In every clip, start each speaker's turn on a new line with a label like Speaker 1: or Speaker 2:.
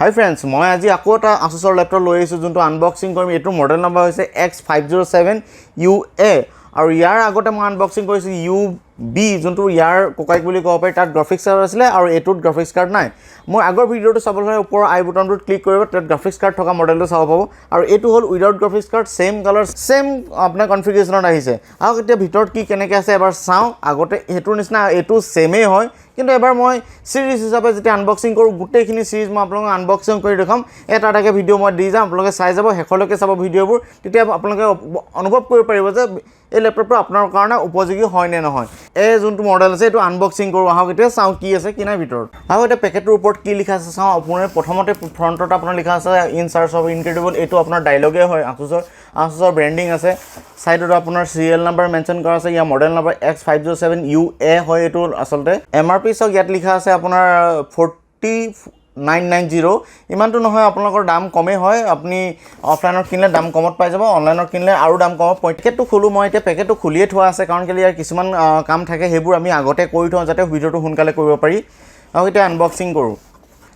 Speaker 1: Hi friends, মই আজি আকৌ এটা Asus ল্যাপটপ লৈ আহিছো যোনটো আনবক্সিং কৰিম। এটো মডেল নাম্বাৰ হৈছে X507UA আৰু ইয়াৰ আগতে মই আনবক্সিং কৰিছো UB যোনটো ইয়াৰ কোকাইক বুলি ক'ব পাৰি। তাত গ্ৰাফিক্স কাৰ্ড আছিল আৰু এটোত গ্ৰাফিক্স কাৰ্ড নাই। মই আগৰ ভিডিওটো চাবলৈ ওপৰ আই বুটামটোত ক্লিক কৰিব, তাত গ্ৰাফিক্স কাৰ্ড থকা মডেলটো চাব পাব আৰু এটো হ'ল without graphics card, same colour same আপোনাৰ কনফিগাৰেশনত আহিছে। আৰু এতিয়া ভিতৰত কি কেনেকৈ আছে এবাৰ চাও। আগতে হেতুৰ নিচিনা এটো সেমে হয়, কিন্তু এবাৰ মই সিৰিজ হিচাপে যেতিয়া আনবক্সিং কৰোঁ গোটেইখিনি সিৰিজ মই আপোনালোকক আনবক্সিং কৰি দেখাম। এটা এটাকৈ ভিডিও মই দি যাম, আপোনালোকে চাই যাব, শেষলৈকে চাব ভিডিওবোৰ। তেতিয়া আপোনালোকে অনুভৱ কৰিব পাৰিব যে এই ল্যাপটপটো আপোনাৰ কাৰণে উপযোগী হয় নে নহয়। এই যোনটো মডেল আছে এইটো আনবক্সিং কৰোঁ। আহক এতিয়া চাওঁ কি আছে কি নাই ভিতৰত। আৰু এতিয়া পেকেটৰ ওপৰত কি লিখা আছে চাওঁ। আপোনাৰ প্ৰথমতে ফ্ৰণ্টত আপোনাৰ লিখা আছে ইন চাৰ্চ অফ ইনক্ৰেডিবল। এইটো আপোনাৰ ডায়লগে হয়। Asusৰ ব্ৰেণ্ডিং আছে। সাইডত আপোনাৰ সিৰিয়েল নাম্বাৰ মেনশন কৰা আছে। ইয়াৰ মডেল নাম্বাৰ X507UA হয়। এইটো আচলতে MRP সক ইয়াত লিখা আছে আপোনাৰ 4990। ইমানটো নহয়, আপোনালোকৰ দাম কমে হয়। আপুনি অফলাইনত কিনলে দাম কমত পাই যাব, অনলাইনত কিনলে আৰু দাম কমত। পেকেটটো খুলো মই এতিয়া। পেকেটটো খুলিয়ে থোৱা আছে কাৰণ কেলে ইয়াৰ কিছুমান কাম থাকে, সেইবোৰ আমি আগতে কৰি থওঁ যাতে ভিডিওটো সোনকালে কৰিব পাৰি। আৰু এতিয়া আনবক্সিং কৰোঁ।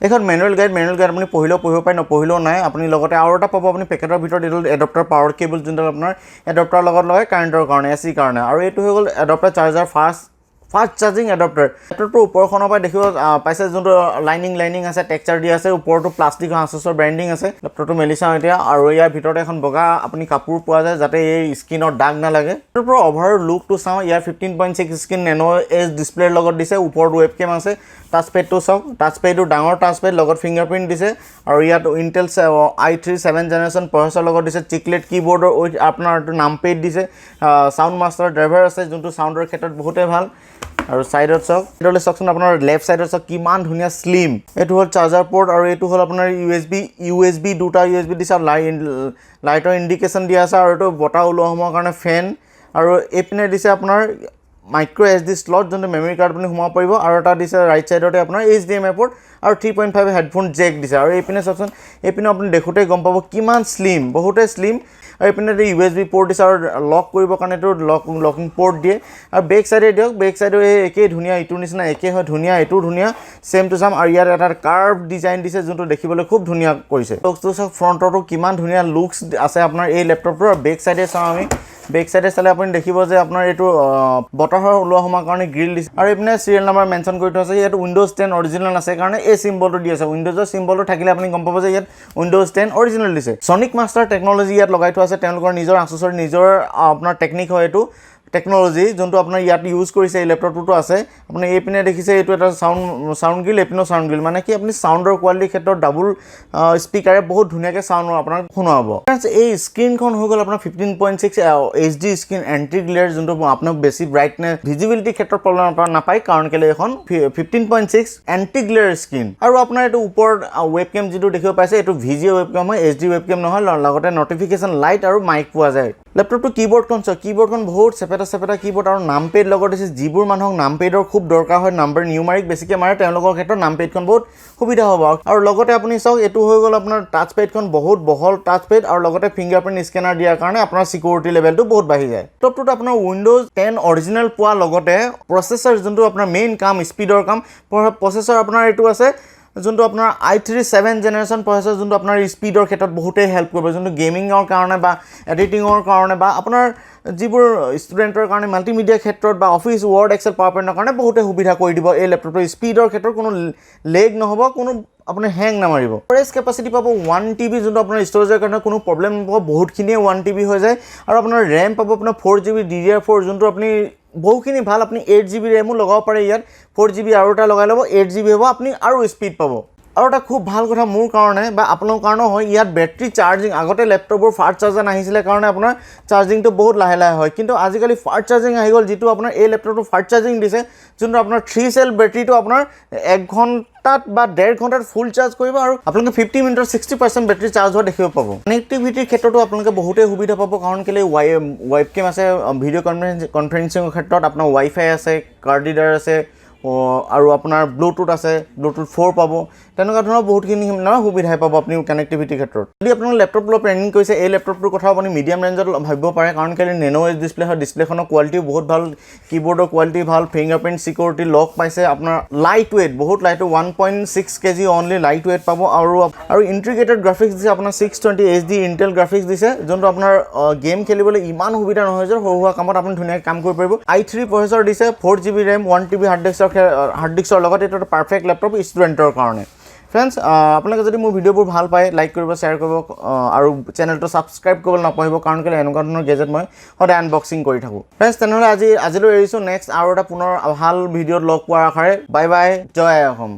Speaker 1: এখন মেনুৱেল গাইড আপুনি পঢ়িলেও পঢ়িব পাৰে, নপঢ়িলেও নাই। আপুনি লগতে আৰু এটা পাব আপুনি পেকেটৰ ভিতৰত। এইটো এডপ্টাৰ পাৱাৰ কেবল যোনডাল আপোনাৰ এডপ্টাৰ লগত লগাই কাৰেণ্টৰ কাৰণে, AC কাৰণে। আৰু এইটো হৈ গ'ল adapter charger fast charging adapter. ল্যাপটপটোৰ ওপৰখনৰ পৰা দেখিব পাইছে যোনটো লাইনিং আছে, টেক্সচাৰ দিয়া আছে। ওপৰটো প্লাষ্টিক Asusৰ ব্ৰেণ্ডিং আছে। ল্যাপটপটো মেলি চাওঁ এতিয়া। আৰু ইয়াৰ ভিতৰত এখন বগা আপুনি কাপোৰ পোৱা যায় যাতে এই স্ক্ৰীনৰ দাগ নালাগে। ল্যাপটপৰ অভাৰঅল লুকটো চাওঁ। ইয়াৰ 15.6 স্ক্ৰীন Nenoedge ডিসপ্লেৰ লগত দিছে। ওপৰত ৱেবকেম আছে। টাচপেডটো চাওক, টাচপেডটো ডাঙৰ টাচপেড লগত ফিংগাৰপ্ৰিণ্ট দিছে। আৰু ইয়াত Intel i3 7th generation processor লগত দিছে। চিকলেট কিবৰ্ডৰ উইথ আপোনাৰ নামপেড দিছে। সাউণ্ড মাষ্টাৰ ড্ৰাইভাৰ আছে যোনটো সাউণ্ডৰ ক্ষেত্ৰত বহুতেই ভাল। আৰু সাইডত চাওক, এইটোলে চাওকচোন আপোনাৰ লেফট সাইডত চাওক কিমান ধুনীয়া স্লিম। এইটো হ'ল চাৰ্জাৰ পোৰ্ট আৰু এইটো হ'ল আপোনাৰ USB দুটা USB দিছে। লাইটৰ ইণ্ডিকেশ্যন দিয়া আছে। আৰু এইটো বতাহ ওলোৱা সোমোৱাৰ কাৰণে ফেন। আৰু এইপিনে দিছে আপোনাৰ মাইক্ৰ SD স্লট যোনটো মেমৰি কাৰ্ড আপুনি সোমাব পাৰিব। আৰু এটা দিছে ৰাইট সাইডতে আপোনাৰ HDMI পোৰ্ট আৰু 3.5 হেডফোন জেক দিছে। আৰু এইপিনে চাওকচোন, এইপিনে আপুনি দেখোঁতেই গম পাব কিমান স্লিম, বহুতেই স্লিম। আৰু এইপিনে USB পোৰ্ট দিছে আৰু লক কৰিবৰ কাৰণে এইটো লকিং পোৰ্ট দিয়ে। আৰু বেক সাইডে দিয়ক, বেক সাইডে এই একেই ধুনীয়া, ইটোৰ নিচিনা একেই হয়, ধুনীয়া, এইটোও ধুনীয়া, সেম টু সেম। আৰু ইয়াত এটা কাৰ্ভ ডিজাইন দিছে যোনটো দেখিবলৈ খুব ধুনীয়া কৰিছে। লুকটো চাওক, ফ্ৰণ্টতো কিমান ধুনীয়া লুকছ আছে আপোনাৰ এই ল্যাপটপটোৰ। বেক সাইডে চাওঁ আমি, বেক সাইডে চালে আপুনি দেখিব যে আপোনাৰ এইটো বতাহৰ ওলোৱা সোমোৱাৰ কাৰণে গ্ৰিল দিছে। আৰু এইপিনে চিৰিয়েল নাম্বাৰ মেনশ্যন কৰি থোৱা আছে। ইয়াত Windows 10 অৰিজিনেল আছে কাৰণে এই চিম্বলটো দি আছে। উইণ্ডোজৰ চিম্বলটো থাকিলে আপুনি গম পাব যে ইয়াত Windows 10 অৰিজিনেল দিছে। সনিক মাষ্টাৰ টেকন'লজি ইয়াত লগাই থোৱা আছে। তেওঁলোকৰ নিজৰ Asusৰ নিজৰ আপোনাৰ টেকনিক হয় এইটো টেকন'লজি যোনটো আপোনাৰ ইয়াত ইউজ কৰিছে। এই ল্যাপটপটোতো আছে। আপুনি এইপিনে দেখিছে এইটো এটা চাউণ্ড গ্ৰিল, এইপিনেও চাউণ্ড গ্ৰিল, মানে কি আপুনি চাউণ্ডৰ কোৱালিটিৰ ক্ষেত্ৰত ডাবুল স্পীকাৰে বহুত ধুনীয়াকৈ চাউণ্ড আপোনাক শুনাব। এই স্ক্ৰীনখন হৈ গ'ল আপোনাৰ 15.6 HD স্ক্ৰীন এণ্টি গ্লেয়াৰ, যোনটো আপোনাক বেছি ব্ৰাইটনেছ ভিজিবিলিটিৰ ক্ষেত্ৰত প্ৰব্লেম নাপায় কাৰণ কেলে এখন 15.6 এণ্টি গ্লেয়াৰ স্ক্ৰীন। আৰু আপোনাৰ এইটো ওপৰত ৱেবকেম যিটো দেখিব পাইছে এইটো VGA ৱেবকেম হয়, HD ৱেবকেম নহয়। লগতে নটিফিকেশ্যন লাইট আৰু মাইক পোৱা যায়। ল্যাপটপটো কিবৰ্ডখন চাওক, কিবৰ্ডখন বহুত চেপেটা কিবৰ্ড আৰু নামপেড লগত দিছে। যিবোৰ মানুহক নামপেডৰ খুব দৰকাৰ হয়, নাম্বাৰ নিউমাৰিক বেছিকৈ মাৰে, তেওঁলোকৰ ক্ষেত্ৰত নামপেডখন বহুত সুবিধা হ'ব। আৰু লগতে আপুনি চাওক, এইটো হৈ গ'ল আপোনাৰ টাচপেডখন বহুত বহল টাচপেড আৰু লগতে ফিংগাৰপ্ৰিণ্ট স্কেনাৰ দিয়াৰ কাৰণে আপোনাৰ চিকিউৰিটি লেভেলটো বহুত বাঢ়ি যায়। ল্যাপটপটোত আপোনাৰ Windows 10 অৰিজিনেল পোৱাৰ লগতে প্ৰচেছৰ যোনটো আপোনাৰ মেইন কাম স্পীডৰ কাম, প্ৰচেছৰ আপোনাৰ এইটো আছে যোনটো আপোনাৰ i3 7th জেনেৰেশ্যন প্ৰচেছৰ, যোনটো আপোনাৰ স্পীডৰ ক্ষেত্ৰত বহুতেই হেল্প কৰিব, যোনটো গেমিঙৰ কাৰণে বা এডিটিঙৰ কাৰণে বা আপোনাৰ যিবোৰ ষ্টুডেণ্টৰ কাৰণে মাল্টিমিডিয়া ক্ষেত্ৰত বা অফিচ ৱৰ্ড এক্সেল পাৱাৰ পইণ্টৰ কাৰণে বহুতেই সুবিধা কৰি দিব। এই ল্যাপটপটোৰ স্পীডৰ ক্ষেত্ৰত কোনো লেগ নহ'ব, কোনো আপুনি হেং নামাৰিব। ষ্ট'ৰেজ কেপাচিটি পাব 1 TB, যোনটো আপোনাৰ ষ্ট'ৰেজৰ কাৰণে কোনো প্ৰব্লেম নহ'ব, বহুতখিনিয়ে 1 TB হৈ যায়। আৰু আপোনাৰ ৰেম পাব আপোনাৰ 4 GB DDR4, যোনটো আপুনি বহুখিনি ভাল। আপুনি 8 GB ৰেমো লগাব পাৰে ইয়াত। 4 GB আৰু এটা লগাই ল'ব, 8 GB হ'ব, আপুনি আৰু স্পীড পাব। আৰু এটা খুব ভাল কথা মোৰ কাৰণে বা আপোনালোকৰ কাৰণেও হয়, ইয়াত বেটাৰী চাৰ্জিং, আগতে ল্যাপটপবোৰ ফাষ্ট চাৰ্জাৰ নাহিছিলে কাৰণে আপোনাৰ চাৰ্জিংটো বহুত লাহে লাহে হয়, কিন্তু আজিকালি ফাষ্ট চাৰ্জিং আহি গ'ল, যিটো আপোনাৰ এই ল্যাপটপটো ফাষ্ট চাৰ্জিং দিছে, যোনটো আপোনাৰ 3 চেল বেটাৰীটো আপোনাৰ 1 ঘণ্টাত বা 1.5 ঘণ্টাত ফুল চাৰ্জ কৰিব আৰু আপোনালোকে 50 মিনিটত 60% বেটাৰী চাৰ্জ হোৱা দেখিব পাব। কানেক্টিভিটিৰ ক্ষেত্ৰতো আপোনালোকে বহুতেই সুবিধা পাব কাৰণ কেলে ৱেবকেম আছে, ভিডিঅ' কনফাৰেন্সিঙৰ ক্ষেত্ৰত আপোনাৰ ৱাইফাই আছে, কাৰ্ড ৰিডাৰ আছে, আৰু আপোনাৰ ব্লুটুথ আছে, ব্লুটুথ 4 পাব, তেনেকুৱা ধৰণৰ বহুতখিনি সুবিধাই পাব আপুনি কানেক্টিভিটিৰ ক্ষেত্ৰত। যদি আপোনাৰ লেপটপ লৈ প্লেনিং কৰিছে, এই লেপটপটোৰ কথাও আপুনি মিডিয়াম ৰেঞ্জত ভাবিব পাৰে, কাৰণ কেলৈ Nenoedge ডিছপ্লে হয়, ডিছপ্লেখনৰ কোৱালিটিও বহুত ভাল, কীবৰ্ডৰ কোৱালিটি ভাল, ফিংগাৰপ্ৰিণ্ট চিকিউৰিটি লক পাইছে, আপোনাৰ লাইট ৱেইট, বহুত light, 1.6 kg only light weight পাব, আৰু ইণ্টিগ্ৰেটেড গ্ৰাফিক্স দিছে, আপোনাৰ 620 HD ইণ্টেল গ্ৰাফিক্স দিছে, যোনটো আপোনাৰ গেম খেলিবলৈ ইমান সুবিধা নহয় যে সৰু সুৰা কামত আপুনি ধুনীয়াকৈ কাম কৰিব পাৰিব। i3 প্ৰচেছৰ দিছে, 4GB ৰেম, 1TB হাৰ্ড ডিস্কৰ লগত এইটো এটা পাৰফেক্ট লেপটপ ষ্টুডেণ্টৰ কাৰণে। ফ্ৰেণ্ডছ, আপোনালোকে যদি মোৰ ভিডিঅ'বোৰ ভাল পায়, লাইক কৰিব, শ্বেয়াৰ কৰিব, আৰু চেনেলটো ছাবস্ক্ৰাইব কৰিবলৈ নাপাহৰিব, কাৰণ কেলৈ এনেকুৱা ধৰণৰ গেজেট মই সদায় আনবক্সিং কৰি থাকোঁ। ফ্ৰেণ্ডছ, তেনেহ'লে আজিলৈ এৰিছোঁ। নেক্সট আৰু এটা পুনৰ ভাল ভিডিঅ'ত লগ পোৱাৰ আশাৰে বাই বাই, জয় অসম।